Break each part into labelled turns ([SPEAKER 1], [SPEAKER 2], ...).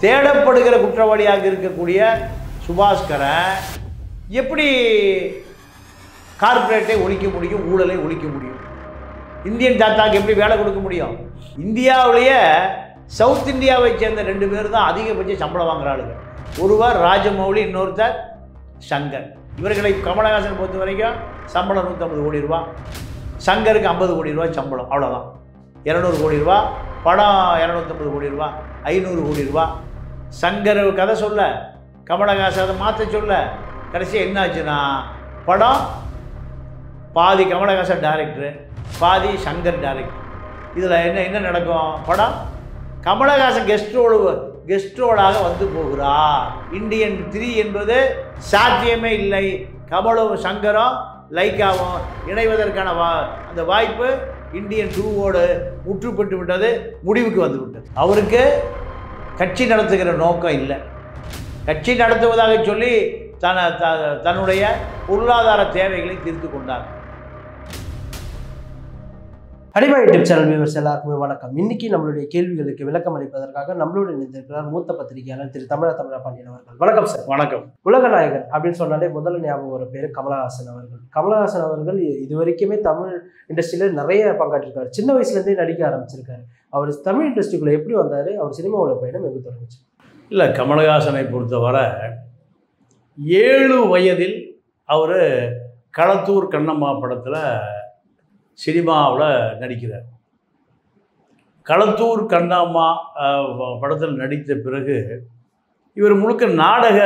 [SPEAKER 1] தேடப்படுகிற குற்றவாளியாக இருக்கக்கூடிய சுபாஸ்கரன் எப்படி கார்ப்பரேட்டை ஒழிக்க முடியும், ஊழலை ஒழிக்க முடியும், இந்தியன் தாத்தாக்கு எப்படி வேலை கொடுக்க முடியும்? இந்தியாவிலேயே சவுத் இந்தியாவை சேர்ந்த 2 பேர் தான் அதிகபட்ச சம்பளம் வாங்குறாளுங்க. ஒருவர் ராஜமௌலி, இன்னொருத்தர் சங்கர். இவர்களை கமலஹாசன் பொறுத்த வரைக்கும் சம்பளம் 150 கோடி ரூபா, சங்கருக்கு 50 கோடி ரூபா சம்பளம், அவ்வளோதான். 200 கோடி ரூபா படம், 250 கோடி ரூபா, 500 கோடி ரூபா. சங்கர் கதை சொல்ல, கமலஹாசன் அதை மாற்ற சொல்ல, கடைசியாக என்ன ஆச்சுன்னா படம் பாதி கமலஹாசன் டைரக்டரு, பாதி சங்கர் டைரக்டர். இதில் என்ன நடக்கும்? படம் கமலஹாசன் கெஸ்ட்ரோடாக வந்து போகிறார். இந்தியன் 3 என்பது சாத்தியமே இல்லை. கமலும் சங்கரும் லைக்காவும் இணைவதற்கான அந்த வாய்ப்பு இந்தியன் 2வோடு முற்றுப்பட்டு விட்டது, முடிவுக்கு வந்து விட்டது. அவருக்கு கட்சி நடத்துகிற நோக்கம் இல்லை. கட்சி நடத்துவதாக சொல்லி தன்னுடைய பொருளாதார தேவைகளை தீர்த்து கொண்டார்.
[SPEAKER 2] அடிமை யூடியூப் சேனல் வியூவர்ஸ் எல்லாருக்குமே வணக்கம். இன்னைக்கு நம்மளுடைய கேள்விகளுக்கு விளக்கம் அளிப்பதற்காக நம்மளுடைய இணைந்திருக்கிறார் மூத்த பத்திரிகையாளர் திரு தமிழபாண்டியன் அவர்கள். வணக்கம் சார்.
[SPEAKER 1] வணக்கம்.
[SPEAKER 2] உலக நாயகன் அப்படின்னு சொன்னாலே முதல்ல ஞாபகம் ஒரு பேர் கமலஹாசன் அவர்கள். கமலஹாசன் அவர்கள் இது வரைக்குமே தமிழ் இண்டஸ்ட்ரியில நிறைய பங்காற்றிருக்காரு. சின்ன வயசுலேருந்தே நடிக்க ஆரம்பிச்சிருக்காரு. அவர் தமிழ் இண்டஸ்ட்ரிக்குள்ள எப்படி வந்தார்? அவர் சினிமாவோட பயணம் எப்படி தொடங்குச்சு?
[SPEAKER 1] இல்லை, கமலஹாசனை பொறுத்தவரை 7 வயதில் அவர் களத்தூர் கண்ணம்மா படத்தில் சினிமாவில் நடிக்கிறார். களத்தூர் கண்ணம்மா படத்தில் நடித்த பிறகு இவர் முழுக்க நாடக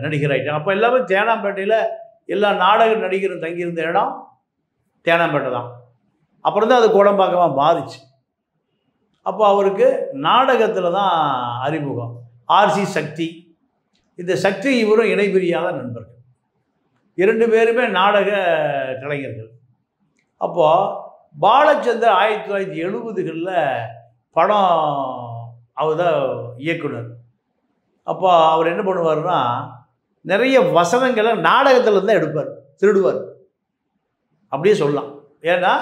[SPEAKER 1] நடிகராயிட்டார். அப்போ எல்லாமே தேனாம்பேட்டையில் எல்லா நாடக நடிகரும் தங்கியிருந்த இடம் தேனாம்பேட்டை தான். அப்புறம் தான் அது கோடம்பாக்கமாக மாறிச்சு. அப்போ அவருக்கு நாடகத்தில் தான் அறிமுகம். ஆர்சி சக்தி, இந்த சக்தி இவரும் இணைபிரியாத நண்பர்கள். 2 பேருமே நாடக கலைஞர்கள். அப்போது பாலச்சந்தர் 1970களில் படம் அவர் தான் இயக்குனர். அப்போ அவர் என்ன பண்ணுவார்னா நிறைய வசனங்களை நாடகத்தில் தான் எடுப்பார், திருடுவார் அப்படியே சொல்லலாம். ஏன்னா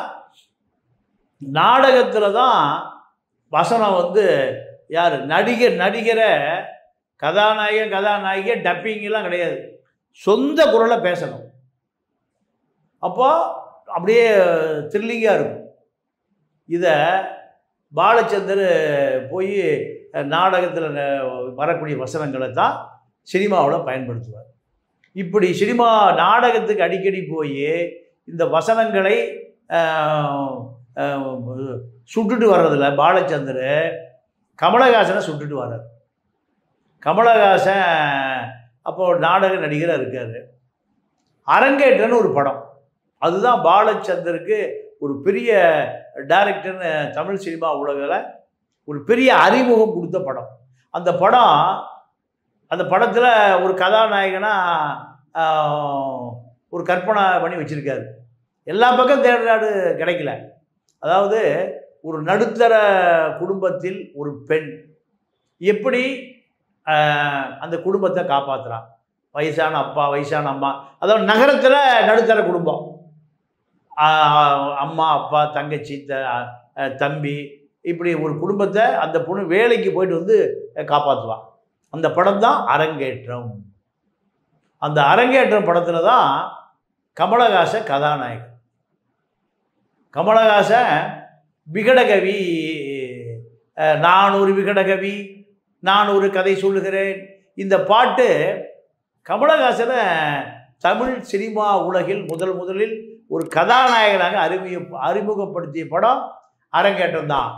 [SPEAKER 1] நாடகத்தில் தான் வசனம் வந்து யார் நடிகரை கதாநாயகி டப்பிங்கெல்லாம் கிடையாது, சொந்த குரலை பேசணும். அப்போ அப்படியே த்ரில்லிங்காக இருக்கும். இதை பாலச்சந்தர் போய் நாடகத்தில் வரக்கூடிய வசனங்களை தான் சினிமாவில் பயன்படுத்துவார். இப்படி சினிமா நாடகத்துக்கு அடிக்கடி போய் இந்த வசனங்களை சுட்டுட்டு வர்றதில்ல. பாலச்சந்தர் கமலஹாசனை சுட்டுட்டு வர்றார். கமலஹாசன் அப்போது நாடக நடிகராக இருக்கார். அரங்கேற்றன்னு ஒரு படம், அதுதான் பாலச்சந்தருக்கு ஒரு பெரிய டைரக்டர்னு தமிழ் சினிமா உலகில் ஒரு பெரிய அறிமுகம் கொடுத்த படம். அந்த படத்தில் ஒரு கதாநாயகனாக ஒரு கற்பனை பண்ணி வச்சுருக்காரு. எல்லா பக்கம் தேடுறாடு, கிடைக்கல. அதாவது ஒரு நடுத்தர குடும்பத்தில் ஒரு பெண் எப்படி அந்த குடும்பத்தை காப்பாற்றுறான். வயசான அப்பா, வயசான அம்மா, அதாவது நகரத்தில் நடுத்தர குடும்பம், அம்மா, அப்பா, தங்கச்சி, தம்பி, இப்படி ஒரு குடும்பத்தை அந்த பொண்ணு வேலைக்கு போயிட்டு வந்து காப்பாற்றுவான். அந்த படம் தான் அரங்கேற்றம். அந்த அரங்கேற்றம் படத்தில் தான் கமலஹாசன் கதாநாயகன். கமலஹாசன் விகடகவி, நான் ஒரு விகடகவி, நான் ஒரு கதை சொல்லுகிறேன், இந்த பாட்டு கமலஹாசனை தமிழ் சினிமா உலகில் முதலில் ஒரு கதாநாயகனாக அறிமுகப்படுத்திய படம் அரங்கேற்றம் தான்.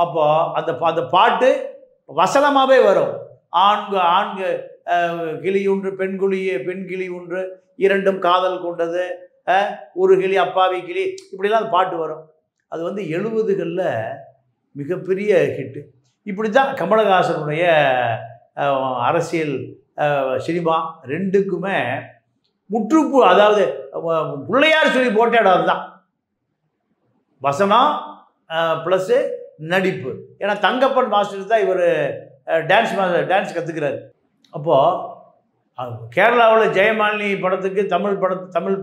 [SPEAKER 1] அப்போது அந்த பாட்டு வசனமாகவே வரும். ஆண்கு கிளி ஒன்று, பெண் கிளி ஒன்று, இரண்டும் காதல் கொண்டது, ஒரு கிளி அப்பாவி கிளி, இப்படிலாம் அந்த பாட்டு வரும். அது வந்து 70களில் மிகப்பெரிய ஹிட்டு. இப்படி தான் கமலஹாசனுடைய அரசியல் சினிமா 2க்குமே முற்றுப்பு, அதாவது பிள்ளையார் சொல்லி போட்ட இடம் அதுதான். வசனம் ப்ளஸ்ஸு நடிப்பு. ஏன்னா தங்கப்பன் மாஸ்டர் தான் இவர் டான்ஸ் கற்றுக்கிறாரு. அப்போது கேரளாவில் ஜெயமாலினி படத்துக்கு தமிழ்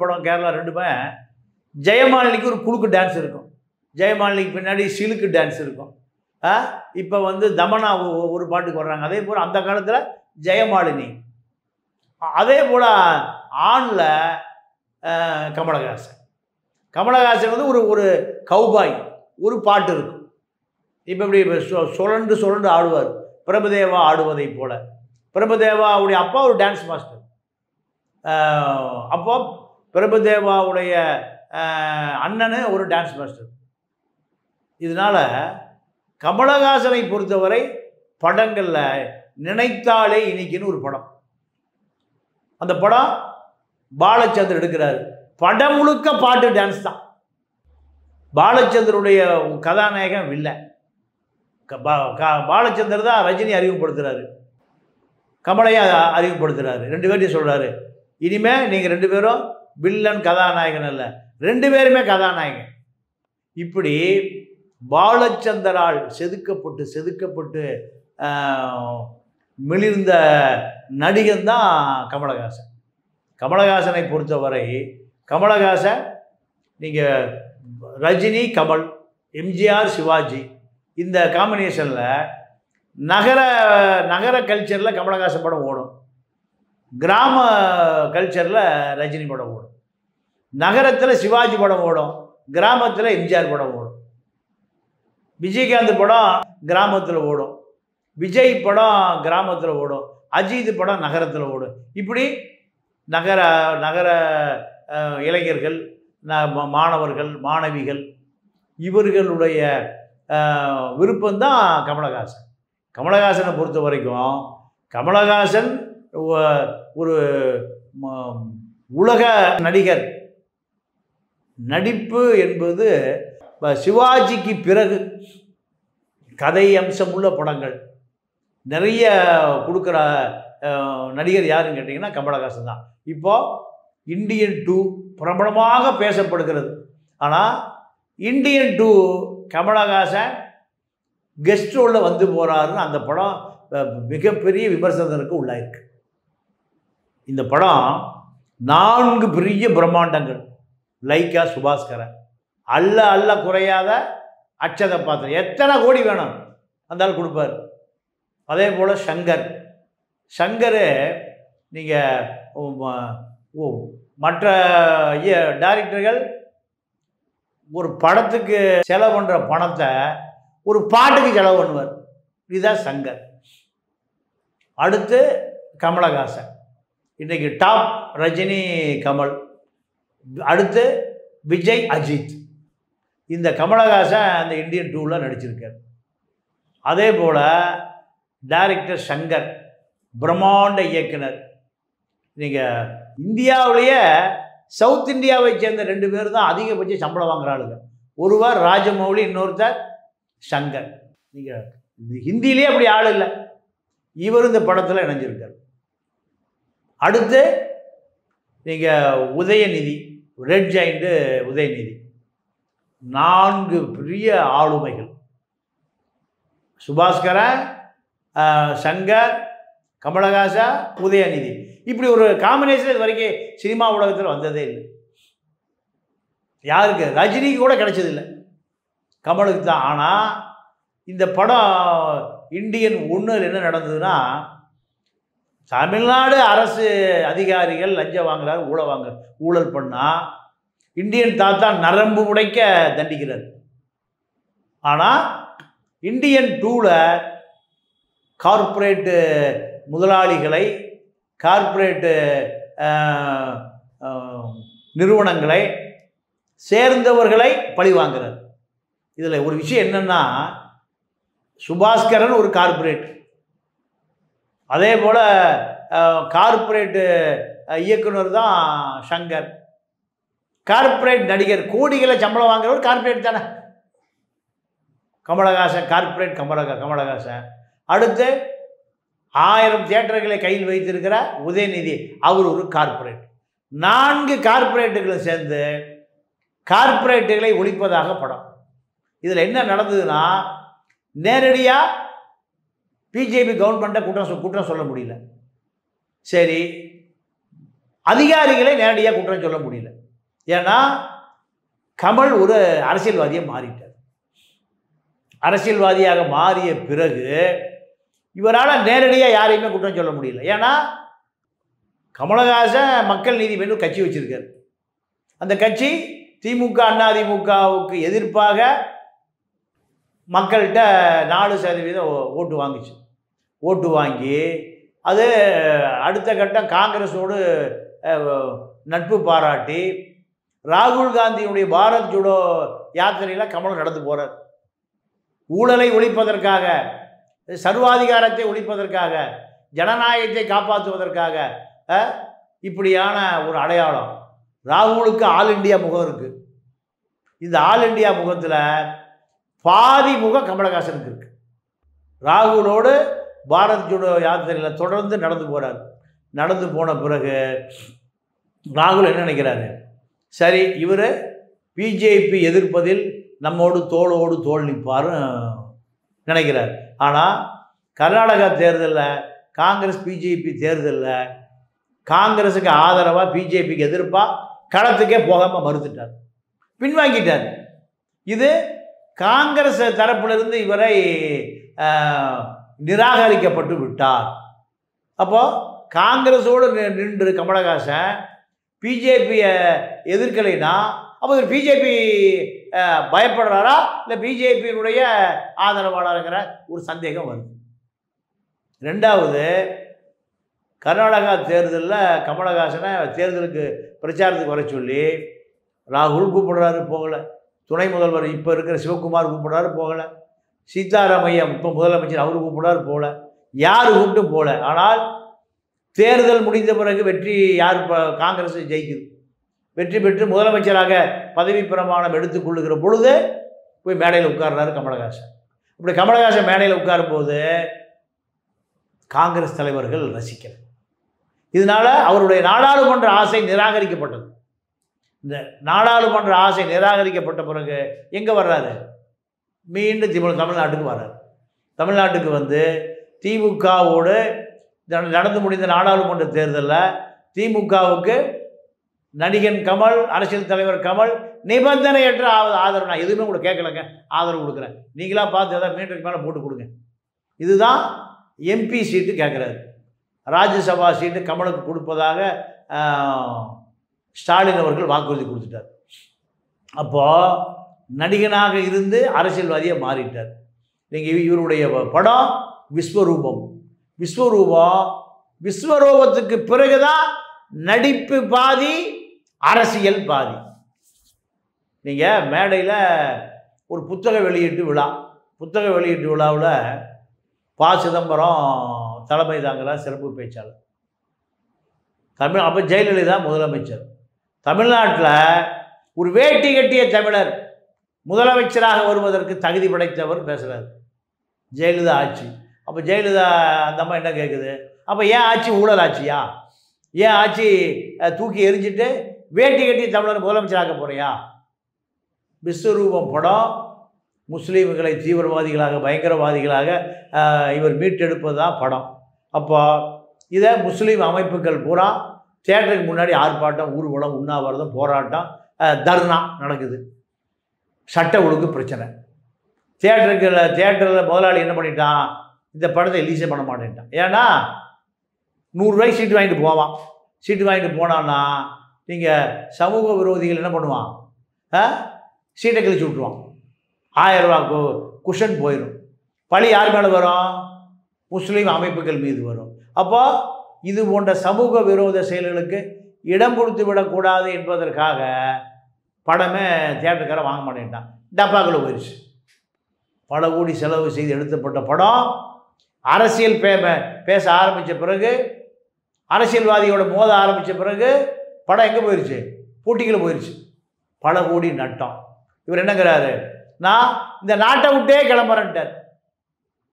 [SPEAKER 1] படம் கேரளா 2மே ஜெயமாலினிக்கு ஒரு குழுக்கு டான்ஸ் இருக்கும், ஜெயமாலினிக்கு பின்னாடி சிலுக்கு டான்ஸ் இருக்கும். இப்போ வந்து தமனா ஒரு பாட்டுக்கு வர்றாங்க. அதே போல் அந்த காலத்தில் ஜெயமாலினி, அதே போல் ஆணில் கமலஹாசன். கமலஹாசன் வந்து ஒரு கௌபாய், ஒரு பாட்டு இருக்கும். இப்போ இப்படி சுழண்டு சுழண்டு ஆடுவார், பிரபுதேவா ஆடுவதை போல. பிரபுதேவாவுடைய அப்பா ஒரு டான்ஸ் மாஸ்டர். அப்போ பிரபுதேவாவுடைய அண்ணனு ஒரு டான்ஸ் மாஸ்டர். இதனால் கமலஹாசனை பொறுத்தவரை படங்களில் நினைத்தாலே இனிக்குன்னு ஒரு படம். அந்த படம் பாலச்சந்தர் எடுக்கிறாரு. படம் முழுக்க பாட்டு, டான்ஸ் தான். பாலச்சந்தருடைய கதாநாயகன் வில்ல. பாலச்சந்தர் தான் ரஜினி அறிமுகப்படுத்துகிறாரு, கமலையை அறிமுகப்படுத்துகிறாரு. 2 பேர்ட்டையும் சொல்கிறாரு, இனிமேல் நீங்கள் 2 பேரும் வில்லன் கதாநாயகன் அல்ல, 2 பேருமே கதாநாயகன். இப்படி பாலச்சந்தரால் செதுக்கப்பட்டு மிளிர்ந்த நடிகன் தான் கமலஹாசன். கமலஹாசனை பொறுத்தவரை கமலஹாசன் நீங்கள் ரஜினி, கமல், எம்ஜிஆர், சிவாஜி இந்த காம்பினேஷனில் நகர கல்ச்சரில் கமலஹாசன் படம் ஓடும், கிராம கல்ச்சரில் ரஜினி படம் ஓடும், நகரத்தில் சிவாஜி படம் ஓடும், கிராமத்தில் எம்ஜிஆர் படம் ஓடும். விஜயகாந்த் படம் கிராமத்தில் ஓடும், விஜய் படம் கிராமத்தில் ஓடும், அஜித் படம் நகரத்தில் ஓடும். இப்படி நகர இளைஞர்கள், மாணவர்கள், மாணவிகள் இவர்களுடைய விருப்பம்தான் கமலஹாசன். கமலஹாசனை பொறுத்த வரைக்கும் கமலஹாசன் ஒரு உலக நடிகர். நடிப்பு என்பது சிவாஜிக்கு பிறகு கதை அம்சமுள்ள படங்கள் நிறைய கொடுக்குற நடிகர் யாருன்னு கேட்டிங்கன்னா கமலஹாசன் தான். இப்போது இந்தியன் 2 பிரபலமாக பேசப்படுகிறது. ஆனால் இந்தியன் 2 கமலஹாசன் கெஸ்ட் ரோலில் வந்து போகிறாருன்னு அந்த படம் மிகப்பெரிய விமர்சனத்திற்கு உள்ளாயிருக்கு. இந்த படம் 4 பெரிய பிரம்மாண்டங்கள், லைக்கா, சுபாஸ்கரன், அல்ல குறையாத அட்சத பாத்திரம், எத்தனை கோடி வேணும் அந்த ஆள் கொடுப்பார். அதே போல் சங்கர் நீங்கள் மற்ற டைரக்டர்கள் ஒரு படத்துக்கு செலவு பண்ணுற பணத்தை ஒரு பாட்டுக்கு செலவு பண்ணுவார். இதுதான் சங்கர். அடுத்து கமலஹாசன், இன்றைக்கி டாப் ரஜினி, கமல், அடுத்து விஜய், அஜித். இந்த கமலஹாசன் அந்த இந்தியன் 2ல் நடிச்சிருக்கார். அதே போல் டைரக்டர் சங்கர் பிரம்மாண்ட இயக்குனர். நீங்கள் இந்தியாவிலேயே சவுத் இந்தியாவை சேர்ந்த 2 பேர் தான் அதிகபட்ச சம்பளம் வாங்குறாளுங்க. ஒருவர் ராஜமௌலி, இன்னொருத்தர் சங்கர். நீங்கள் ஹிந்திலேயே அப்படி ஆள் இல்லை, இவர் இந்த படத்தில் இணைஞ்சிருக்கார். அடுத்து நீங்கள் உதயநிதி, ரெட் ஜெயண்ட் உதயநிதி, 4 பெரிய ஆளுமைகள். சுபாஸ்கரன், சங்கர், கமலஹாசன், உதயநிதி. இப்படி ஒரு காம்பினேஷன் இது வரைக்கும் சினிமா உலகத்தில் வந்ததே இல்லை. யாருக்கு? ரஜினிக்கு கூட கிடைச்சதில்லை, கமலுக்கு தான். ஆனால் இந்த படம் இந்தியன் 1 என்ன நடந்ததுன்னா, தமிழ்நாடு அரசு அதிகாரிகள் லஞ்சம் வாங்குறாரு, ஊழல் பண்ணால் இந்தியன் தாத்தா நரம்பு உடைக்க தண்டிக்கிறார். ஆனால் இந்தியன் 2ல் கார்ப்பரேட்டு முதலாளிகளை, கார்ப்பரேட்டு நிறுவனங்களை சேர்ந்தவர்களை பழி வாங்குறார். இதில் ஒரு விஷயம் என்னென்னா, சுபாஸ்கரன் ஒரு கார்ப்பரேட், அதே போல் கார்ப்பரேட்டு இயக்குனர் தான் சங்கர். கார்ப்பரேட் நடிகர், கோடிகளை சம்பளம் வாங்குறவர் கார்ப்பரேட் தானே. கமலஹாசன் கார்ப்பரேட், கமலஹாசன். அடுத்து 1000 தியேட்டர்களை கையில் வைத்திருக்கிற உதயநிதி, அவர் ஒரு கார்ப்பரேட். 4 கார்ப்பரேட்டுகளை சேர்ந்து கார்ப்பரேட்டுகளை ஒழிப்பதாக படம். இதில் என்ன நடந்ததுன்னா, நேரடியாக பிஜேபி கவர்மெண்ட்டை குற்றம் சொல்ல முடியல. சரி, அதிகாரிகளை நேரடியாக குற்றம் சொல்ல முடியல. ஏன்னா கமல் ஒரு அரசியல்வாதியை மாறிட்டார். அரசியல்வாதியாக மாறிய பிறகு இவரால் நேரடியாக யாரையுமே குற்றம் சொல்ல முடியல. ஏன்னா கமலஹாசன் மக்கள் நீதி மய்யம் கட்சி வச்சிருக்காரு. அந்த கட்சி திமுக அதிமுகவுக்கு எதிர்ப்பாக மக்கள்கிட்ட 4% ஓட்டு வாங்குச்சு. ஓட்டு வாங்கி அது அடுத்த கட்டம் காங்கிரஸோடு நட்பு பாராட்டி ராகுல் காந்தியுடைய பாரத் ஜோடோ யாத்திரையில் கமலம் நடந்து போகிறார். ஊழலை ஒழிப்பதற்காக, சர்வாதிகாரத்தை ஒழிப்பதற்காக, ஜனநாயகத்தை காப்பாற்றுவதற்காக இப்படியான ஒரு அடையாளம். ராகுலுக்கு ஆல் இண்டியா முகம் இருக்குது. இந்த ஆல் இண்டியா முகத்தில் பாதி முகம் கமலஹாசனுக்கு இருக்குது. ராகுலோடு பாரத் ஜோடோ யாத்திரையில் தொடர்ந்து நடந்து போகிறார். நடந்து போன பிறகு ராகுல் என்ன நினைக்கிறாரு, சரி இவர் பிஜேபி எதிர்ப்பதில் நம்மோடு தோளோடு தோள் நிற்பார் நினைக்கிறார். ஆனால் கர்நாடகா தேர்தலில் காங்கிரஸ் பிஜேபி தேர்தலில் காங்கிரஸுக்கு ஆதரவாக பிஜேபிக்கு எதிர்ப்பாக களத்துக்கே போகாமல் மறுத்துட்டார், பின்வாங்கிட்டார். இது காங்கிரஸ் தரப்பிலிருந்து இவரை நிராகரிக்கப்பட்டு விட்டார். அப்போது காங்கிரஸோடு நின்று கமலஹாசன் பிஜேபியை எதிர்க்கலைன்னா அப்போ பிஜேபி பயப்படுறாரா இல்லை பிஜேபியினுடைய ஆதரவாளருங்கிற ஒரு சந்தேகம் வருது. ரெண்டாவது, கர்நாடகா தேர்தலில் கமலஹாசனை தேர்தலுக்கு பிரச்சாரத்துக்கு வர சொல்லி ராகுல் கூப்பிடுறாரு, போகலை. துணை முதல்வர் இப்போ இருக்கிற சிவகுமார் கூப்பிடுறாரு, போகலை. சீதாராமையா இப்போ முதலமைச்சர் அவர் கூப்பிடுறாரு, போகலை. யார் கூப்பிட்டும் போகல. ஆனால் தேர்தல் முடிந்த பிறகு வெற்றி யார் காங்கிரஸ் ஜெயிக்குது, வெற்றி பெற்று முதலமைச்சராக பதவி பிரமாணம் எடுத்துக்கொள்ளுகிற பொழுது போய் மேடையில் உட்கார்றாரு கமலஹாசன். இப்படி கமலஹாசன் மேடையில் உட்காரும்போது காங்கிரஸ் தலைவர்கள் ரசிக்கல. இதனால் அவருடைய நாடாளுமன்ற ஆசை நிராகரிக்கப்பட்டது. இந்த நாடாளுமன்ற ஆசை நிராகரிக்கப்பட்ட பிறகு எங்கே வர்றாரு, மீண்டும் தமிழ்நாட்டுக்கு வர்றாரு. தமிழ்நாட்டுக்கு வந்து திமுகவோடு நடந்து முடிந்த நாடாளுமன்ற தேர்தலில் திமுகவுக்கு நடிகன் கமல், அரசியல் தலைவர் கமல் நிபந்தனையற்ற ஆதரவு, நான் எதுவுமே கூட கேட்கலங்க, ஆதரவு கொடுக்குறேன், நீங்களாக பார்த்து எதாவது மீட்டருக்கு மேலே போட்டு கொடுங்க. இதுதான் எம்பி சீட்டு கேட்குறாரு. ராஜ்யசபா சீட்டு கமலுக்கு கொடுப்பதாக ஸ்டாலின் அவர்கள் வாக்குறுதி கொடுத்துட்டார். அப்போது நடிகனாக இருந்து அரசியல்வாதியாக மாறிட்டார். நீங்கள் இவருடைய படம் விஸ்வரூபம். விஸ்வரூபத்துக்கு பிறகுதான் நடிப்பு பாதி, அரசியல் பாதி. நீங்கள் மேடையில் ஒரு புத்தக வெளியீட்டு விழாவில் ப. சிதம்பரம் தலைமை தாங்கிறார், சிறப்பு பேச்சாளர். அப்போ ஜெயலலிதா முதலமைச்சர். தமிழ்நாட்டில் ஒரு வேட்டி கட்டிய தமிழர் முதலமைச்சராக வருவதற்கு தகுதி படைத்தவர் பேசுகிறார். ஜெயலலிதா ஆட்சி. அப்போ ஜெயலலிதா அந்த அம்மா என்ன கேட்குது, அப்போ ஏன் ஆட்சி ஊழல் ஆட்சியா, ஏன் ஆட்சி தூக்கி எரிஞ்சிட்டு வேட்டி கட்டிய தமிழர் முதலமைச்சராக போறியா? விஸ்வரூபம் படம் முஸ்லீம்களை தீவிரவாதிகளாக, பயங்கரவாதிகளாக இவர் மீட்டெடுப்பது தான் படம். அப்போ இதை முஸ்லீம் அமைப்புகள் பூரா தியேட்டருக்கு முன்னாடி ஆர்ப்பாட்டம், ஊர்வலம், உண்ணாவிரதம், போராட்டம், தர்ணா நடக்குது. சட்ட ஒழுங்கு பிரச்சனை. தியேட்டரில் முதலாளி என்ன பண்ணிட்டான், இந்த படத்தை ரிலீஸே பண்ண மாட்டேன்ட்டான். ஏன்னா 100 ரூபாய்க்கு சீட்டு வாங்கிட்டு போவான். சீட்டு வாங்கிட்டு போனான்னா நீங்கள் சமூக விரோதிகள் என்ன பண்ணுவான், சீட்டை கழிச்சு விட்ருவான். 1000 ரூபா குஷன் போயிடும். பழி யார் மேலே வரும், முஸ்லீம் அமைப்புகள் மீது வரும். அப்போ இது போன்ற சமூக விரோத செயல்களுக்கு இடம் கொடுத்து விடக்கூடாது என்பதற்காக படமே தியேட்டருக்கார வாங்க மாட்டேன்ட்டான். டப்பாக்களை போயிடுச்சு. பல கோடி செலவு செய்து எடுத்தப்பட்ட படம் அரசியல் பேச ஆரம்பித்த பிறகு, அரசியல்வாதியோட மோத ஆரம்பித்த பிறகு படம் எங்கே போயிடுச்சு, போட்டிகளை போயிடுச்சு. பல கோடி நட்டம். இவர் என்னங்கிறாரு, நான் இந்த நாட்டை விட்டே கிளம்புறேன்ட்டார்.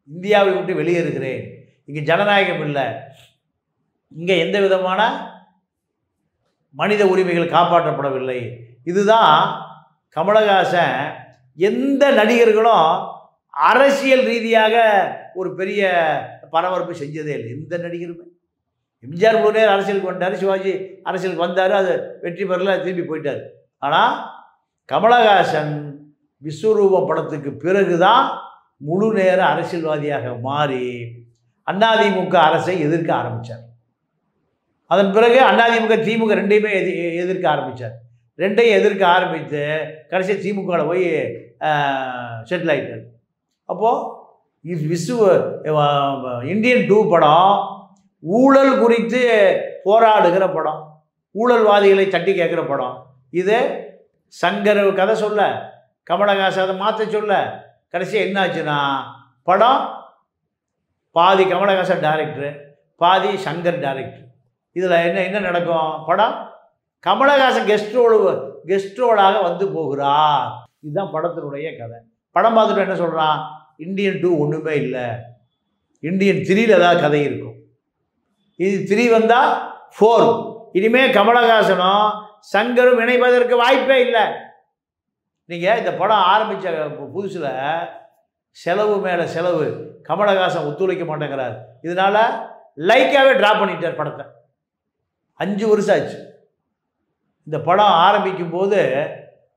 [SPEAKER 1] இந்தியாவை விட்டு வெளியேறுகிறேன், இங்கே ஜனநாயகம் இல்லை, இங்கே எந்த விதமான மனித உரிமைகள் காப்பாற்றப்படவில்லை. இதுதான் கமலஹாசன். எந்த நடிகர்களும் அரசியல் ரீதியாக ஒரு பெரிய பரபரப்பு செஞ்சதே இல்லை, எந்த நடிகருமே. எம்ஜிஆர் ஒரு நேரம் அரசியலுக்கு வந்தார், சிவாஜி அரசியலுக்கு வந்தார், அது வெற்றி பெறல, திரும்பி போயிட்டார். ஆனால் கமலஹாசன் விஸ்வரூபம் படத்துக்கு பிறகு தான் முழு நேர அரசியல்வாதியாக மாறி அதிமுக அரசை எதிர்க்க ஆரம்பித்தார். அதன் பிறகு அதிமுக திமுக ரெண்டையுமே எதிர்க்க ஆரம்பித்தார். ரெண்டையும் எதிர்க்க ஆரம்பித்து கடைசி திமுகவில் போய் செட்டில் ஆகிட்டார். அப்போது இந்தியன் 2 படம் ஊழல் குறித்து போராடுகிற படம், ஊழல்வாதிகளை தட்டி கேட்குற படம். இது சங்கர் கதை சொல்ல, கமலஹாசன் அதை மாற்ற சொல்ல, கடைசியாக என்னாச்சுன்னா படம் பாதி கமலஹாசன் டைரக்டரு, பாதி சங்கர் டைரக்டர். இதில் என்ன நடக்கும்? படம் கமலஹாசன் கெஸ்ட் ரோலாக வந்து போகிறார். இதுதான் படத்தினுடைய கதை. படம் பார்த்துட்டு என்ன சொல்கிறான்? இந்தியன் 2 ஒன்றுமே இல்லை, இந்தியன் 3ல் ஏதாவது கதை இருக்கும். இது 3 வந்தால் 4. இனிமேல் கமலஹாசனும் சங்கரும் இணைப்பதற்கு வாய்ப்பே இல்லை. நீங்கள் இந்த படம் ஆரம்பித்த புதுசில் செலவு மேலே செலவு, கமலஹாசன் ஒத்துழைக்க மாட்டேங்கிறார். இதனால் லைக்காகவே ட்ராப் பண்ணிட்டார் படத்தை. 5 வருஷம் ஆச்சு. இந்த படம் ஆரம்பிக்கும் போது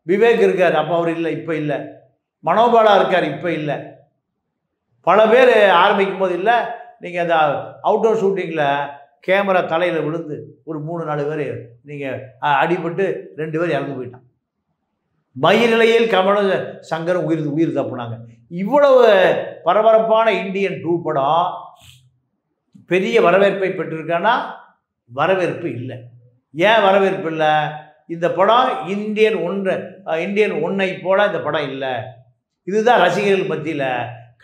[SPEAKER 1] விவேக் இருக்கார், அப்போ அவர் இல்லை, இப்போ இல்லை. மனோபாலா இருக்கார், இப்போ இல்லை. பல பேர் ஆரம்பிக்கும் போது இல்லை. நீங்கள் அந்த அவுட்டோர் ஷூட்டிங்கில் கேமரா தலையில் விழுந்து ஒரு 3-4 பேர் நீங்கள் அடிபட்டு 2 பேர் இறந்து போயிட்டான். மயிரிழையில் கமல சங்கரும் உயிர் தப்புனாங்க. இவ்வளவு பரபரப்பான இந்தியன் 2 படம் பெரிய வரவேற்பை பெற்றிருக்கானா? வரவேற்பு இல்லை. ஏன் வரவேற்பு இல்லை? இந்த படம் இந்தியன் 1 போல இந்த படம் இல்லை. இதுதான் ரசிகர்கள் மத்தியில்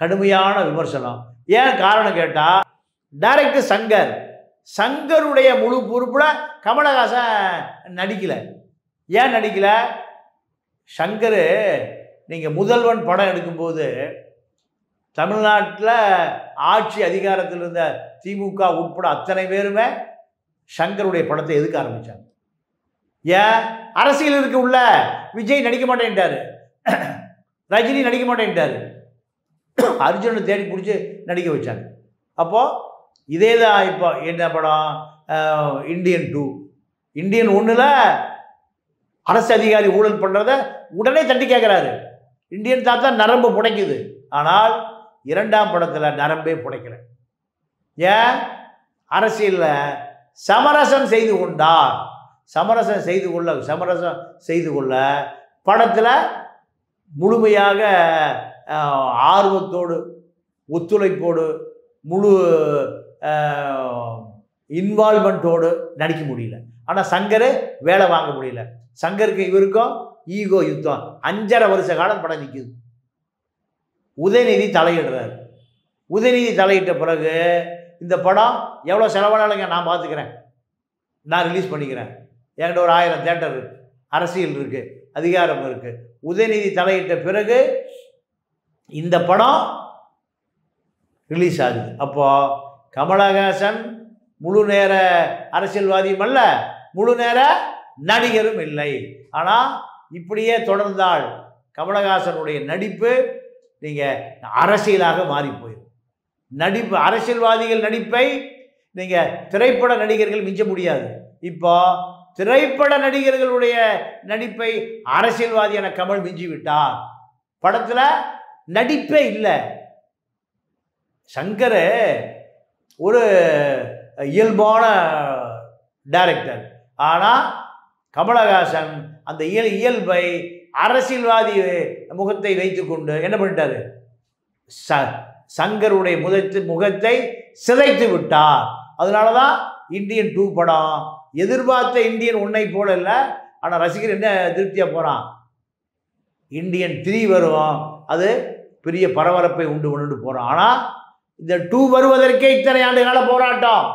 [SPEAKER 1] கடுமையான விமர்சனம். ஏன் காரணம் கேட்டால், டைரக்டர் சங்கருடைய முழு பொறுப்பில் கமலஹாசன் நடிக்கலை. ஏன் நடிக்கலை? சங்கர் நீங்கள் முதல்வன் படம் எடுக்கும்போது தமிழ்நாட்டில் ஆட்சி அதிகாரத்தில் இருந்த திமுக உட்பட அத்தனை பேருமே சங்கருடைய படத்தை எதுக்க ஆரம்பித்தாங்க. ஏன்? அரசியல் இருக்க உள்ள விஜய் நடிக்க மாட்டேன்ட்டார், ரஜினி நடிக்க மாட்டேன்ட்டார், அர்ஜுனை தேடி பிடிச்சி நடிக்க வச்சாங்க. அப்போது இதே தான் இப்போ என்ன படம்? இந்தியன் 2. இந்தியன் 1ல் அரசு அதிகாரி ஊழல் பண்ணுறத உடனே தட்டி கேட்குறாரு. இந்தியன் தாத்தா நரம்பு புடைக்குது. ஆனால் 2ஆம் படத்தில் நரம்பே புடைக்கலை. ஏன்? அரசியலில் சமரசம் செய்து கொண்டார். சமரசம் செய்து கொள்ள படத்தில் முழுமையாக ஆர்வத்தோடு, ஒத்துழைப்போடு, முழு இன்வால்மெண்ட்டோடு நடிக்க முடியல. ஆனால் சங்கர் வேலை வாங்க முடியல. சங்கருக்கு இவருக்கும் ஈகோ யுத்தம். 5.5 வருஷ காலம் படம் நிற்குது. உதயநிதி தலையிடுறார். உதயநிதி தலையிட்ட பிறகு இந்த படம் எவ்வளோ செலவானாலுங்க நான் பார்த்துக்கிறேன், நான் ரிலீஸ் பண்ணிக்கிறேன், என்கிட்ட ஒரு 1000 தேட்டர் இருக்குது, அரசியல் இருக்குது, அதிகாரம் இருக்குது. உதயநிதி தலையிட்ட பிறகு இந்த படம் ரிலீஸ் ஆகுது. அப்போது கமலஹாசன் முழு நேர அரசியல்வாதியும் அல்ல, முழு நேர நடிகரும் இல்லை. ஆனால் இப்படியே தொடர்ந்தால் கமலஹாசனுடைய நடிப்பு நீங்கள் அரசியலாக மாறி போயிடும். அரசியல்வாதிகள் நடிப்பை நீங்கள் திரைப்பட நடிகர்கள் மிஞ்ச முடியாது. இப்போ திரைப்பட நடிகர்களுடைய நடிப்பை அரசியல்வாதியான கமல் மிஞ்சி விட்டார். படத்தில் நடிப்பே இல்லை. சங்கர் ஒரு இயல்பான டைரக்டர். ஆனால் கமலஹாசன் அந்த இயல்பை அரசியல்வாதி முகத்தை வைத்துக்கொண்டு என்ன பண்ணிட்டாரு? சங்கருடைய முகத்தை சிதைத்து விட்டார். அதனால தான் இந்தியன் 2 படம் எதிர்பார்த்த இந்தியன் 1 போல இல்லை. ஆனால் ரசிகர் என்ன திருப்தியாக போகிறான்? இந்தியன் 3 வரும், அது பெரிய பரபரப்பை உண்டு கொண்டு போகிறோம். ஆனால் இந்த 2 வருவதற்கே இத்தனை ஆண்டு கால போராட்டம்.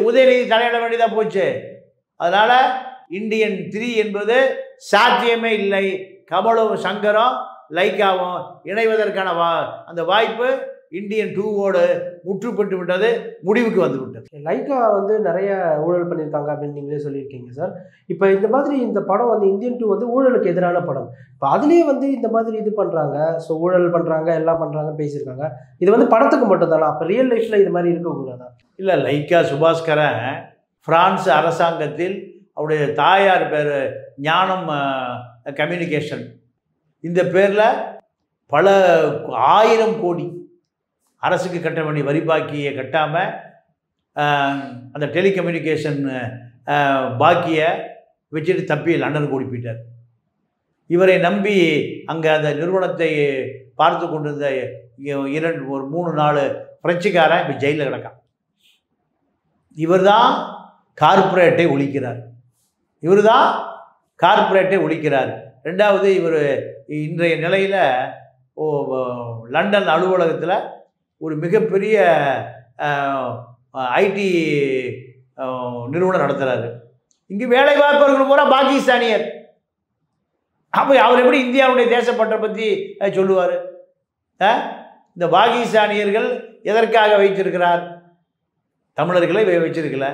[SPEAKER 1] உதயநிதி தலையிட வேண்டியதாக போச்சு. அதனால் இந்தியன் 3 என்பது சாத்தியமே இல்லை. கமலும் சங்கரும் லைக்காவும் இணைவதற்கான அந்த வாய்ப்பு இந்தியன் 2வோடு முற்றுப்பட்டு விட்டது, முடிவுக்கு வந்து விட்டது.
[SPEAKER 2] லைக்கா நிறைய ஊழல் பண்ணியிருக்காங்க அப்படின்னு நீங்களே சொல்லியிருக்கீங்க சார். இப்போ இந்த மாதிரி இந்த படம் இந்தியன் 2 ஊழலுக்கு எதிரான படம். இப்போ அதுலேயே இந்த மாதிரி இது பண்ணுறாங்க, ஸோ ஊழல் பண்ணுறாங்க, எல்லாம் பண்ணுறாங்கன்னு பேசியிருக்காங்க. இது படத்துக்கு மட்டும் தானே? அப்போ ரியல் லைஃப்பில் இது மாதிரி இருக்கக்கூடாதா?
[SPEAKER 1] இல்லை, லைக்கா சுபாஸ்கரன் பிரான்ஸ் அரசாங்கத்தில் அவருடைய தாயார் பேர் ஞானம் கம்யூனிகேஷன், இந்த பேரில் பல 1000 கோடி அரசுக்கு கட்ட வேண்டிய வரி பாக்கியை கட்டாமல் அந்த டெலிகம்யூனிகேஷன் பாக்கியை வச்சுட்டு தப்பி லண்டனுக்கு ஓடி போயிட்டார். இவரை நம்பி அங்கே அந்த நிறுவனத்தை பார்த்து கொண்டிருந்த ஒரு 3-4 பிரெஞ்சுக்காரன் இப்போ ஜெயிலில் கிடக்கான். இவர் தான் கார்ப்பரேட்டை ஒழிக்கிறார். ரெண்டாவது இவர் இன்றைய நிலையில் லண்டன் அலுவலகத்தில் ஒரு மிகப்பெரிய ஐடி நிறுவனம் நடத்துகிறாரு. இங்கே வேலை வாய்ப்பவர்கள் பூரா பாகிஸ்தானியர். அப்போ அவர் எப்படி இந்தியாவுடைய தேசப்பற்றை பற்றி சொல்லுவார்? இந்த பாகிஸ்தானியர்கள் எதற்காக வைத்திருக்கிறார்? தமிழர்களை வச்சிருக்கல,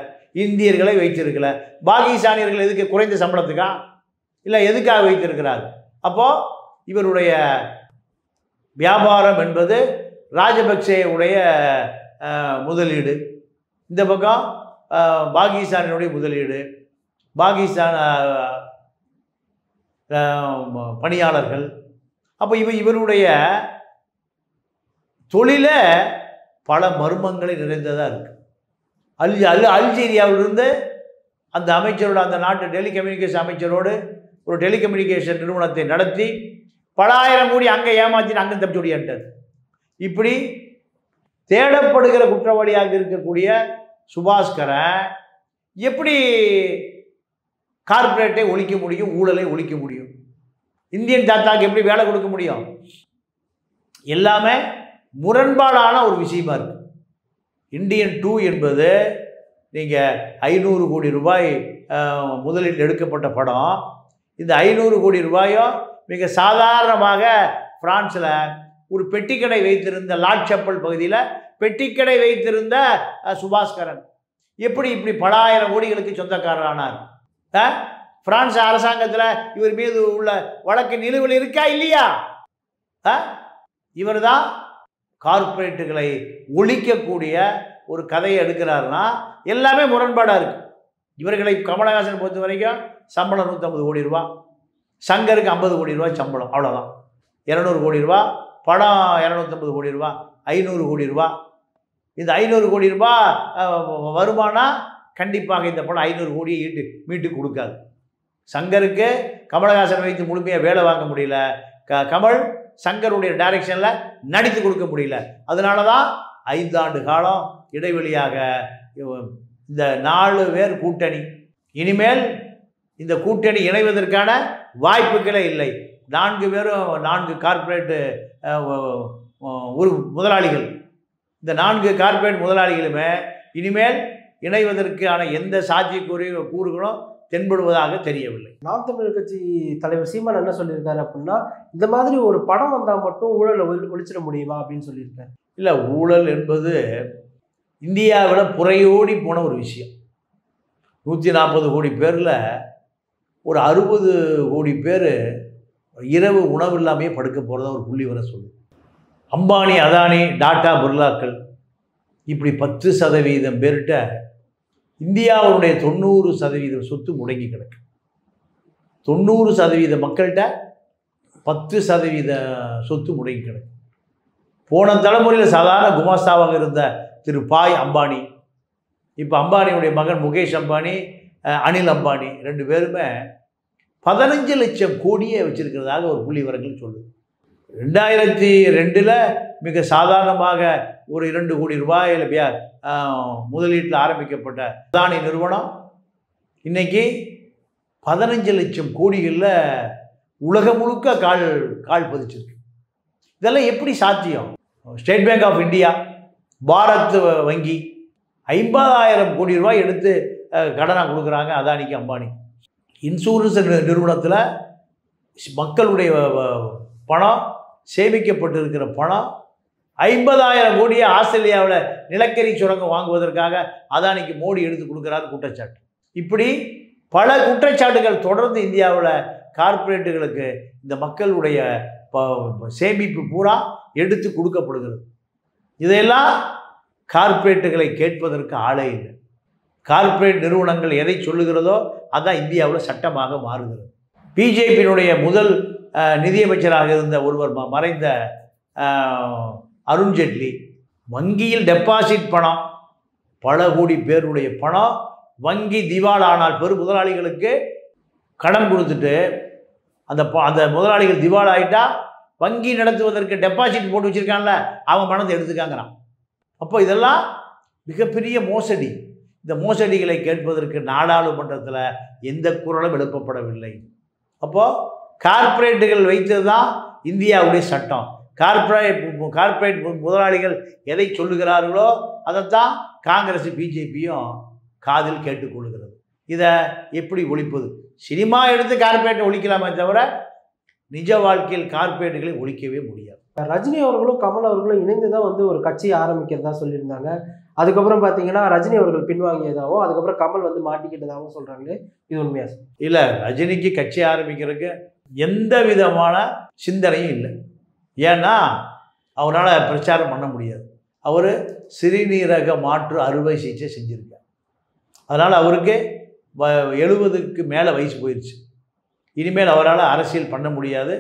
[SPEAKER 1] இந்தியர்களை வைத்திருக்கல. பாகிஸ்தானியர்கள் எதுக்கு? குறைந்த சம்பளத்துக்கா? இல்லை, எதுக்காக வைத்திருக்கிறார்? அப்போது இவருடைய வியாபாரம் என்பது ராஜபக்சேவுடைய முதலீடு, இந்த பக்கம் பாகிஸ்தானினுடைய முதலீடு, பாகிஸ்தான் பணியாளர்கள். அப்போ இவருடைய தொழில பல மர்மங்களை நிறைந்ததாக இருக்குது. அல்ஜீரியாவிலிருந்து அந்த அமைச்சரோட, அந்த நாட்டு டெலிகம்யூனிகேஷன் அமைச்சரோடு ஒரு டெலிகம்யூனிகேஷன் நிறுவனத்தை நடத்தி பல 1000 கோடி அங்கே ஏமாற்றிட்டு அங்கே தப்பிச்சு ஓடியாட்டார். இப்படி தேடப்படுகிற குற்றவாளியாக இருக்கக்கூடிய சுபாஸ்கரன் எப்படி கார்ப்பரேட்டை ஒழிக்க முடியும், ஊழலை ஒழிக்க முடியும், இந்தியன் தாத்தாக்கு எப்படி வேலை கொடுக்க முடியும்? எல்லாமே முரண்பாடான ஒரு விஷயமா இருக்கு. இந்தியன் 2 என்பது நீங்கள் 500 கோடி ரூபாய் முதலீட்டில் எடுக்கப்பட்ட படம். இந்த 500 கோடி ரூபாயும் மிக சாதாரணமாக பிரான்ஸில் ஒரு பெட்டிக்கடை வைத்திருந்த லாட் சப்பல் பகுதியில் பெட்டிக்கடை வைத்திருந்த சுபாஸ்கரன் எப்படி இப்படி பல 1000 கோடிகளுக்கு சொந்தக்காரரானார்? பிரான்ஸ் அரசாங்கத்தில் இவர் மீது உள்ள வழக்கு நிலுவையில் இருக்கா இல்லையா? இவர் தான் கார்ப்பரேட்டுகளை ஒழிக்கக்கூடிய ஒரு கதையை எடுக்கிறாருன்னா எல்லாமே முரண்பாடாக இருக்குது. இவர்களை கமலஹாசன் பொறுத்த வரைக்கும் சம்பளம் 150 கோடி ரூபா, சங்கருக்கு 50 கோடி ரூபா சம்பளம், அவ்வளோதான். 200 கோடி ரூபா படம், 250 கோடி ரூபா, 500 கோடி ரூபா. இந்த 500 கோடி ரூபா வருமானம் கண்டிப்பாக இந்த படம் 500 கோடியை மீட்டு கொடுக்காது. சங்கருக்கு கமலஹாசன் வைத்து முழுமையாக வேலை வாங்க முடியல, கமல் சங்கருடைய டைரக்ஷனில் நடித்து கொடுக்க முடியல. அதனால தான் 5 ஆண்டு காலம் இடைவெளியாக இந்த 4 பேர் கூட்டணி. இனிமேல் இந்த கூட்டணி இணைவதற்கான வாய்ப்புகளே இல்லை. 4 பேரும் 4 கார்ப்பரேட்டு ஒரு முதலாளிகள். இந்த 4 கார்ப்பரேட் முதலாளிகளுமே இனிமேல் இணைவதற்கான எந்த கூறுகளும் தென்படுவதாக தெரியவில்லை.
[SPEAKER 2] நாம் தமிழர் கட்சி தலைவர் சீமான் என்ன சொல்லியிருக்காரு அப்படின்னா, இந்த மாதிரி ஒரு படம் வந்தால் மட்டும் ஊழலை ஒழிச்சிட முடியுமா அப்படின்னு சொல்லியிருக்காரு.
[SPEAKER 1] இல்லை, ஊழல் என்பது இந்தியாவில் புறையோடி போன ஒரு விஷயம். 140 கோடி பேரில் ஒரு 60 கோடி பேர் இரவு உணவு இல்லாமையே படுக்க போகிறதா ஒரு புள்ளி வர சொல்லுது. அம்பானி, அதானி, டாட்டா, பிர்லாக்கள் இப்படி 10% பேர்கிட்ட இந்தியாவுடைய 90% சொத்து முடங்கி கிடக்கு. 90% மக்கள்கிட்ட 10% சொத்து முடங்கி கிடக்கு. போன தலைமுறையில் சாதாரண குமாஸ்தாவாக இருந்த திரு பாய் அம்பானி, இப்போ அம்பானியுடைய மகன் முகேஷ் அம்பானி, அனில் அம்பானி 2 பேருமே 15 லட்சம் கோடியே வச்சிருக்கிறதாக ஒரு புள்ளி விவரங்கள் சொல்லுது. 2002 மிக சாதாரணமாக ஒரு 2 கோடி ரூபாயில் முதலீட்டில் ஆரம்பிக்கப்பட்ட அதானி நிறுவனம் இன்னைக்கு 15 லட்சம் கோடிகளில் உலகம் முழுக்க கால் பதிச்சிருக்கு. இதெல்லாம் எப்படி சாத்தியம்? State Bank of India, Bharat வங்கி 50,000 கோடி ரூபாய் எடுத்து கடனாக கொடுக்குறாங்க அதானிக்கு, அம்பானி. இன்சூரன்ஸ் நிறுவனத்தில் மக்களுடைய பணம், சேமிக்கப்பட்டிருக்கிற பணம் 50,000 கோடியை ஆஸ்திரேலியாவில் நிலக்கரி சுரங்கம் வாங்குவதற்காக அதானிக்கு மோடி எடுத்து கொடுக்குறாரு குற்றச்சாட்டு. இப்படி பல குற்றச்சாட்டுகள் தொடர்ந்து இந்தியாவில் கார்ப்பரேட்டுகளுக்கு இந்த மக்களுடைய சேமிப்பு பூரா எடுத்து கொடுக்கப்படுகிறது. இதையெல்லாம் கார்ப்பரேட்டுகளை கேட்பதற்கு ஆளே இல்லை. கார்ப்பரேட் நிறுவனங்கள் எதை சொல்லுகிறதோ அதுதான் இந்தியாவில் சட்டமாக மாறுகிறது. பிஜேபியினுடைய முதல் நிதியமைச்சராக இருந்த ஒருவர் மறைந்த அருண்ஜேட்லி வங்கியில் டெபாசிட் பணம், பல கோடி பேருடைய பணம் வங்கி திவாலானால் பெரு முதலாளிகளுக்கு கடன் கொடுத்துட்டு அந்த முதலாளிகள் திவாலாயிட்டா வங்கி நடத்துவதற்கு டெபாசிட் போட்டு வச்சுருக்கான்ல அவன் பணத்தை எடுத்துக்காங்கிறான். அப்போ இதெல்லாம் மிகப்பெரிய மோசடி. இந்த மோசடிகளை கேட்பதற்கு நாடாளுமன்றத்தில் எந்த குரலும் எழுப்பப்படவில்லை. அப்போது கார்ப்பரேட்டுகள் வைத்தது தான் இந்தியாவுடைய சட்டம். கார்ப்பரேட் முதலாளிகள் எதை சொல்லுகிறார்களோ அதைத்தான் காங்கிரஸ் பிஜேபியும் காதில் கேட்டுக்கொள்கிறது. இதை எப்படி ஒழிப்பது? சினிமா எடுத்து கார்ப்பரேட்டை ஒழிக்கலாமே தவிர நிஜ வாழ்க்கையில் கார்ப்பரேட்டுகளை ஒழிக்கவே முடியாது.
[SPEAKER 2] ரஜினி அவர்களும் கமல் அவர்களும் இணைந்து தான் வந்து ஒரு கட்சியை ஆரம்பிக்கிறதா சொல்லியிருந்தாங்க. அதுக்கப்புறம் பார்த்தீங்கன்னா ரஜினி அவர்கள் பின்வாங்கியதாகவும் அதுக்கப்புறம் கமல் வந்து மாட்டிக்கிட்டதாகவும் சொல்கிறாங்களே, இது உண்மையா?
[SPEAKER 1] இல்லை, ரஜினிக்கு கட்சி ஆரம்பிக்கிறதுக்கு எந்த விதமான சிந்தனையும் இல்லை. ஏன்னா அவரால் பிரச்சாரம் பண்ண முடியாது. அவர் சிறுநீரக மாற்று அறுவை சிகிச்சை செஞ்சுருக்கார். அதனால் அவருக்கு 70க்கு மேலே வயசு போயிடுச்சு. இனிமேல் அவரால் அரசியல் பண்ண முடியாது,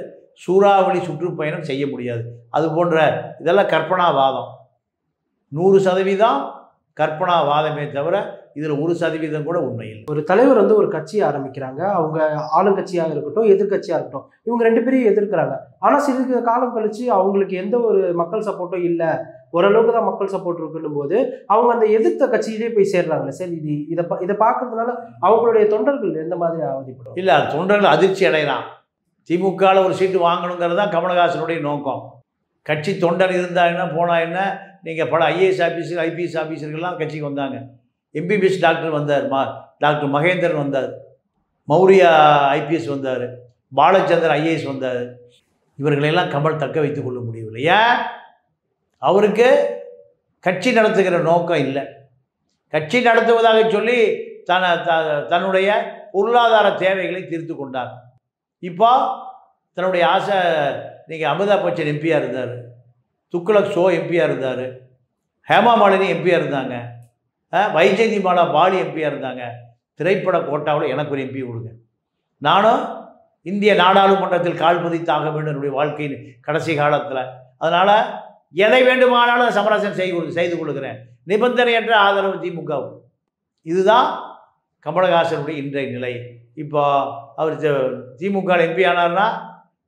[SPEAKER 1] சூறாவளி சுற்றுப்பயணம் செய்ய முடியாது. அது போன்ற இதெல்லாம் கற்பனாவாதம். 100% கற்பனாவாதமே தவிர இதில் 1% கூட உண்மை இல்லை.
[SPEAKER 2] ஒரு தலைவர் வந்து ஒரு கட்சியை ஆரம்பிக்கிறாங்க, அவங்க ஆளுங்கட்சியாக இருக்கட்டும் எதிர்கட்சியாக இருக்கட்டும், இவங்க 2 பேரையும் எதிர்க்கிறாங்க. ஆனால் சிறிது காலம் கழிச்சு அவங்களுக்கு எந்த ஒரு மக்கள் சப்போர்ட்டும் இல்லை, ஓரளவுக்கு தான் மக்கள் சப்போர்ட் இருக்குன்னும் போது அவங்க அந்த எதிர்த்த கட்சியிலே போய் சேர்றாங்களே. சரி, இதை பார்க்கறதுனால அவங்களுடைய தொண்டர்கள் எந்த மாதிரி அவதிப்படும்? இல்லை,
[SPEAKER 1] தொண்டர்கள் அதிர்ச்சி அடைகிறான். திமுகவில் ஒரு சீட்டு வாங்கணுங்கிறது தான் கமலஹாசனுடைய நோக்கம். கட்சி தொண்டர் இருந்தா என்ன போனா என்ன? நீங்கள் பல ஐஏஎஸ் ஆஃபீஸர் ஐபிஎஸ் ஆஃபீஸர்கள்லாம் கட்சிக்கு வந்தாங்க. எம்பிபிஎஸ் டாக்டர் வந்தார், டாக்டர் மகேந்திரன் வந்தார், மௌரியா ஐபிஎஸ் வந்தார், பாலச்சந்தர் ஐஏஎஸ் வந்தார். இவர்களெல்லாம் கமல் தக்க வைத்துக் கொள்ள முடியவில்லை. ஏன்? அவருக்கு கட்சி நடத்துகிற நோக்கம் இல்லை. கட்சி நடத்துவதாக சொல்லி தன்னுடைய பொருளாதார தேவைகளை தீர்த்து கொண்டார். இப்போ தன்னுடைய ஆசை, நீங்கள் அமிதாப் பச்சன் எம்பியாக இருந்தார், துக்ளக் ஷோ எம்பியாக இருந்தார், ஹேமா மாலினி எம்பியாக இருந்தாங்க, வைஜெயந்தி மாலா பாலி எம்பியாக இருந்தாங்க. திரைப்பட கோட்டாவில் எனக்கு ஒரு எம்பி கொடுங்க, நானும் இந்திய நாடாளுமன்றத்தில் கால் பதித்தாக வேண்டும் என்னுடைய வாழ்க்கையின் கடைசி காலத்தில். அதனால் எதை வேண்டுமானாலும் சமரசம் செய்து கொள்கிறேன், நிபந்தனையற்ற ஆதரவு திமுகவுக்கு. இதுதான் கமலஹாசனுடைய இன்றைய நிலை. இப்போ அவர் திமுக எம்பி ஆனார்னா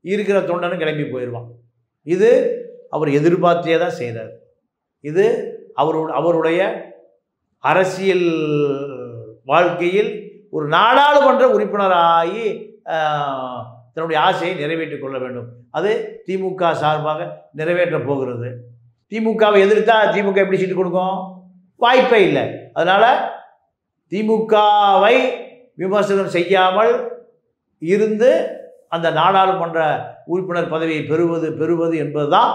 [SPEAKER 1] இருக்கிற தொண்டனும் கிளம்பி போயிடுவான். இது அவர் எதிர்பார்த்தே தான் செய்கிறார். இது அவருடைய அரசியல் வாழ்க்கையில் ஒரு நாடாளுமன்ற உறுப்பினராகி தன்னுடைய ஆசையை நிறைவேற்றிக் கொள்ள வேண்டும். அது திமுக சார்பாக நிறைவேற்றப் போகிறது. திமுகவை எதிர்த்தா திமுக எப்படி சீட்டு கொடுக்கும்? வாய்ப்பே இல்லை. அதனால் திமுகவை விமர்சனம் செய்யாமல் இருந்து அந்த நாடாளுமன்ற உறுப்பினர் பதவியை பெறுவது என்பதுதான்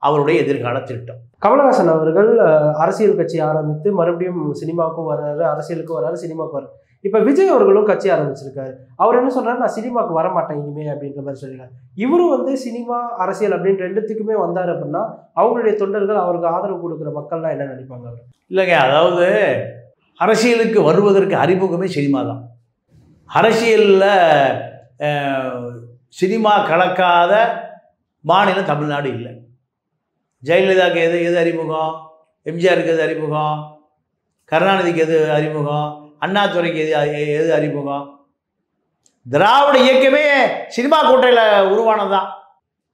[SPEAKER 1] அவருடைய எதிர்கால திட்டம்.
[SPEAKER 2] கமலஹாசன் அவர்கள் அரசியல் கட்சி ஆரம்பித்து மறுபடியும் சினிமாவுக்கும் வர்றாரு, அரசியலுக்கும் வர்றாரு, சினிமாவுக்கு வர்றாரு. இப்போ விஜய் அவர்களும் கட்சி ஆரம்பிச்சிருக்காரு. அவர் என்ன சொல்றாரு, நான் சினிமாவுக்கு வரமாட்டேன் இனிமே அப்படின்ற மாதிரி சொல்லிடுறாரு. இவரும் வந்து சினிமா அரசியல் அப்படின்ற 2த்துக்குமே வந்தார் அப்படின்னா அவங்களுடைய தொண்டர்கள், அவருக்கு ஆதரவு கொடுக்குற மக்கள்லாம் என்ன நினைப்பாங்க? அவர்
[SPEAKER 1] இல்லைங்க, அதாவது அரசியலுக்கு வருவதற்கு அறிமுகமே சினிமா தான். அரசியலில் சினிமா கலக்காத மாநிலம் தமிழ்நாடு இல்லை. ஜெயலலிதாவுக்கு எது அறிமுகம், எம்ஜிஆருக்கு எது அறிமுகம், கருணாநிதிக்கு எது அறிமுகம், அண்ணாதுரைக்கு எது அறிமுகம்? திராவிட இயக்கமே சினிமா கோட்டையில் உருவானது தான்.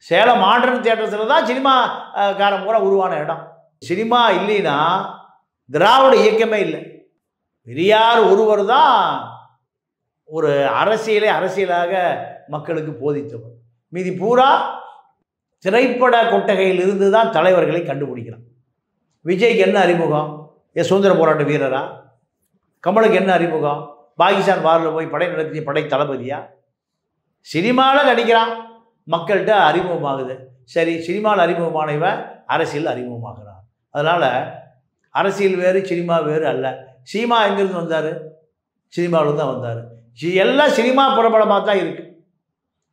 [SPEAKER 1] சேலம் மாடர்ன் தியேட்டர்ஸில் தான் சினிமாக்காரன் பூரா உருவான இடம். சினிமா இல்லைன்னா திராவிட இயக்கமே இல்லை. பெரியார் ஒருவர் தான் ஒரு அரசியலாக மக்களுக்கு போதித்தவர். மீதி பூரா திரைப்பட கொட்டகையில் இருந்து தான் தலைவர்களை கண்டுபிடிக்கிறான். விஜய்க்கு என்ன அறிமுகம்? சுதந்திர போராட்ட வீரரா? கமலுக்கு என்ன அறிமுகம்? பாகிஸ்தான் வாரில் போய் படை நடத்திய படை தளபதியா? சினிமாவில் நடிக்கிறான், மக்கள்கிட்ட அறிமுகமாகுது. சரி, சினிமாவில் அறிமுகமானவன் அரசியல் அறிமுகமாகிறான். அதனால் அரசியல் வேறு சினிமா வேறு அல்ல. சினிமா எங்கேருந்து வந்தார்? சினிமாவில் தான் வந்தார். எல்லாம் சினிமா பிரபலமாக தான் இருக்குது.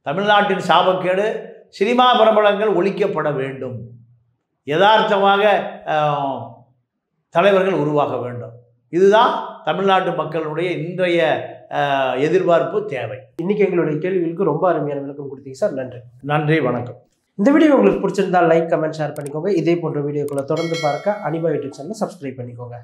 [SPEAKER 1] தமிழ்நாட்டின் சாபக்கேடு சினிமா பிரபலங்கள் ஒழிக்கப்பட வேண்டும். யதார்த்தமாக தலைவர்கள் உருவாக வேண்டும். இதுதான் தமிழ்நாட்டு மக்களுடைய இன்றைய எதிர்பார்ப்பு தேவை.
[SPEAKER 2] இன்னைக்கு எங்களுடைய கேள்விகளுக்கு ரொம்ப அருமையான விளக்கம் கொடுத்தீங்க சார். நன்றி.
[SPEAKER 1] நன்றி, வணக்கம்.
[SPEAKER 2] இந்த வீடியோ உங்களுக்கு பிடிச்சிருந்தா லைக், கமெண்ட், ஷேர் பண்ணிக்கோங்க. இதே போன்ற வீடியோக்களை தொடர்ந்து பார்க்க அனிபா யூடியூப் சேனலை சப்ஸ்கிரைப் பண்ணிக்கோங்க.